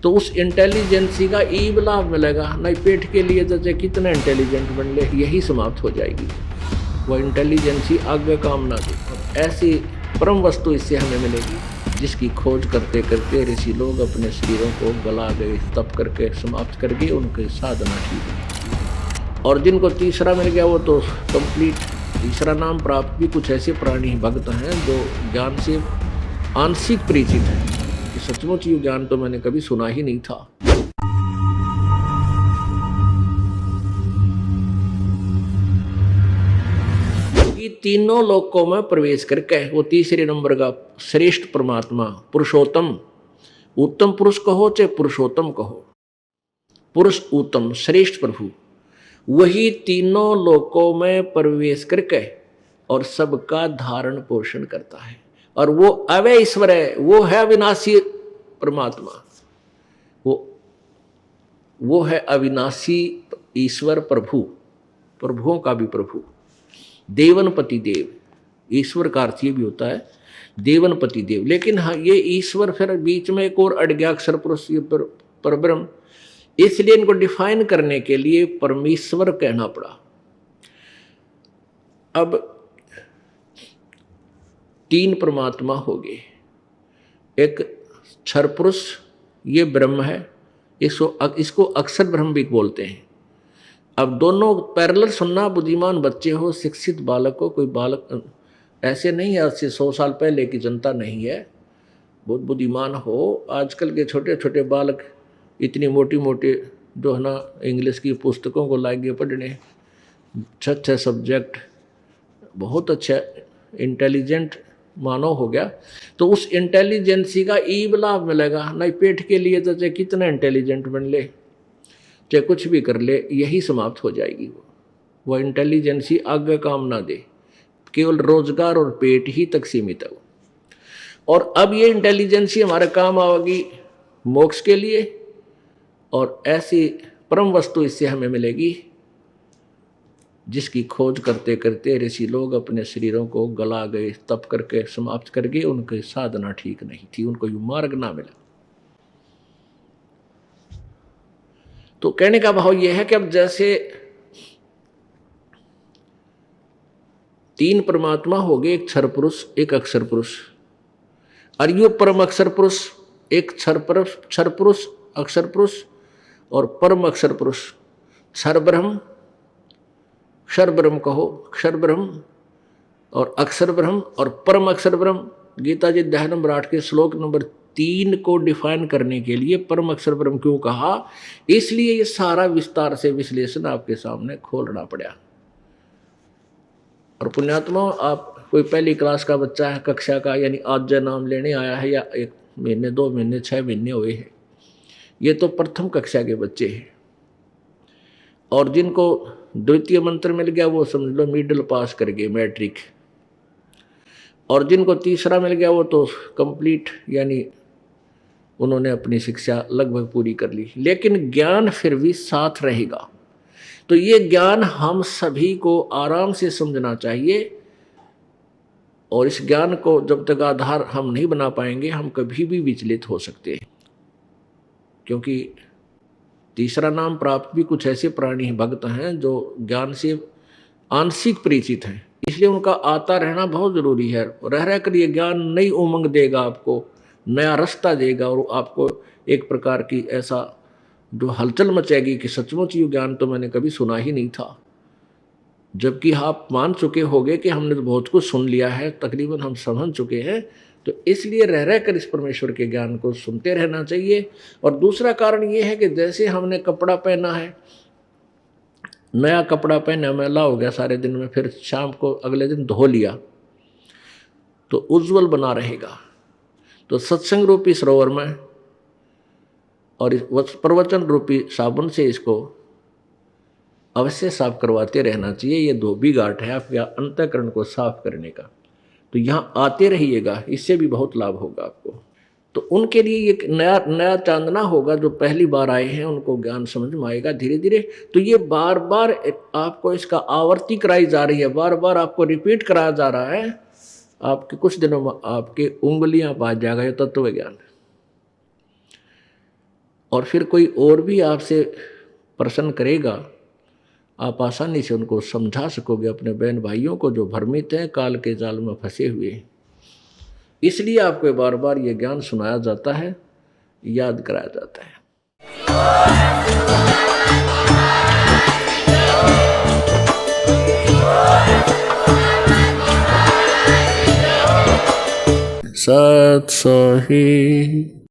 तो उस इंटेलिजेंसी का ईब लाभ मिलेगा, नहीं पेट के लिए जैसे कितना इंटेलिजेंट बन ले, यही समाप्त हो जाएगी। वह इंटेलिजेंसी आगे काम ना दे। ऐसी परम वस्तु इससे हमें मिलेगी जिसकी खोज करते करते ऋषि लोग अपने शरीरों को गला गए, तप करके समाप्त कर गए, उनके साधना ठीक नहीं। और जिनको तीसरा मिल गया वो तो कंप्लीट। तीसरा नाम प्राप्त भी कुछ ऐसे प्राणी भक्त हैं जो ज्ञान से आंशिक परिचित हैं। सचमुच ये ज्ञान तो मैंने कभी सुना ही नहीं था। ये तीनों लोकों में प्रवेश करके वो तीसरे नंबर का श्रेष्ठ परमात्मा पुरुषोत्तम, उत्तम पुरुष कहो चाहे पुरुषोत्तम कहो, पुरुष उत्तम श्रेष्ठ प्रभु, वही तीनों लोकों में प्रवेश करके और सबका धारण पोषण करता है। और वो अव्यय ईश्वर है, वो है अविनाशी परमात्मा, वो है अविनाशी ईश्वर प्रभु, प्रभुओं का भी प्रभु, देवनपति देव। ईश्वर का अर्थ ये भी होता है देवनपति देव। लेकिन हाँ, ये ईश्वर फिर बीच में एक और अड़ गया, अक्षर पुरुष परब्रह्म, इसलिए इनको डिफाइन करने के लिए परमेश्वर कहना पड़ा। अब तीन परमात्मा हो गए, एक क्षर पुरुष ये ब्रह्म है, इसको अक्षर ब्रह्म भी बोलते हैं। अब दोनों पैरेलल सुनना, बुद्धिमान बच्चे हो, शिक्षित बालक हो, कोई बालक ऐसे नहीं है, आज से 100 साल पहले की जनता नहीं है, बहुत बुद्धिमान हो। आजकल के छोटे छोटे बालक इतनी मोटी मोटी जो है ना इंग्लिश की पुस्तकों को लाएंगे पढ़ने, अच्छा सब्जेक्ट, बहुत अच्छा इंटेलिजेंट मानव हो गया। तो उस इंटेलिजेंसी का ईब लाभ मिलेगा, नहीं पेट के लिए तो चाहे कितना इंटेलिजेंट बन ले, चाहे कुछ भी कर ले, यही समाप्त हो जाएगी। वो इंटेलिजेंसी आगे काम ना दे, केवल रोजगार और पेट ही तक सीमित है। और अब ये इंटेलिजेंसी हमारे काम आएगी मोक्ष के लिए, और ऐसी परम वस्तु इससे हमें मिलेगी जिसकी खोज करते करते ऋषि लोग अपने शरीरों को गला गए, तप करके समाप्त कर गए, उनकी साधना ठीक नहीं थी, उनको ये मार्ग ना मिला। तो कहने का भाव यह है कि अब जैसे तीन परमात्मा हो गए, एक क्षर पुरुष, एक अक्षर पुरुष, और यो परम अक्षर पुरुष, एक क्षर पुरुष, अक्षर पुरुष और परम अक्षर पुरुष, क्षर ब्रह्म, क्षर ब्रह्म कहो, क्षर ब्रह्म और अक्षर ब्रह्म और परम अक्षर ब्रह्म। गीता जी अध्याय नंबर 8 के श्लोक नंबर 3 को डिफाइन करने के लिए परम अक्षर ब्रह्म क्यों कहा, इसलिए ये सारा विस्तार से विश्लेषण आपके सामने खोलना पड़ा। और पुण्यात्मा, आप कोई पहली क्लास का बच्चा है, कक्षा का, यानी आज नाम लेने आया है, या 1 महीने 2 महीने 6 महीने हुए हैं, ये तो प्रथम कक्षा के बच्चे हैं। और जिनको द्वितीय मंत्र मिल गया वो समझ लो मिडिल पास कर गए, मैट्रिक। और जिनको तीसरा मिल गया वो तो कंप्लीट, यानी उन्होंने अपनी शिक्षा लगभग पूरी कर ली। लेकिन ज्ञान फिर भी साथ रहेगा। तो ये ज्ञान हम सभी को आराम से समझना चाहिए, और इस ज्ञान को जब तक आधार हम नहीं बना पाएंगे, हम कभी भी विचलित हो सकते हैं। क्योंकि तीसरा नाम प्राप्त भी कुछ ऐसे प्राणी भक्त हैं जो ज्ञान से आंशिक परिचित हैं, इसलिए उनका आता रहना बहुत जरूरी है। रह रह कर ये ज्ञान नई उमंग देगा, आपको नया रास्ता देगा, और आपको एक प्रकार की ऐसा जो हलचल मचेगी कि सचमुच ये ज्ञान तो मैंने कभी सुना ही नहीं था। जबकि आप मान चुके होंगे कि हमने तो बहुत कुछ सुन लिया है, तकरीबन हम समझ चुके हैं। तो इसलिए रह रह कर इस परमेश्वर के ज्ञान को सुनते रहना चाहिए। और दूसरा कारण ये है कि जैसे हमने कपड़ा पहना है, नया कपड़ा पहना, मैला हो गया सारे दिन में, फिर शाम को अगले दिन धो लिया तो उज्जवल बना रहेगा। तो सत्संग रूपी सरोवर में और इस प्रवचन रूपी साबुन से इसको अवश्य साफ करवाते रहना चाहिए। ये धोबी घाट है आपके अंतःकरण को साफ करने का। तो यहाँ आते रहिएगा, इससे भी बहुत लाभ होगा आपको। तो उनके लिए एक नया चांदना होगा, जो पहली बार आए हैं उनको ज्ञान समझ में आएगा धीरे धीरे। तो ये बार बार आपको इसका आवर्ती कराई जा रही है, बार बार आपको रिपीट कराया जा रहा है। आपके कुछ दिनों में आपके उंगलियां पा जाएगा ये तत्व ज्ञान। और फिर कोई और भी आपसे प्रश्न करेगा, आप आसानी से उनको समझा सकोगे, अपने बहन भाइयों को जो भ्रमित हैं, काल के जाल में फंसे हुए हैं। इसलिए आपको बार बार ये ज्ञान सुनाया जाता है, याद कराया जाता है। सत सोही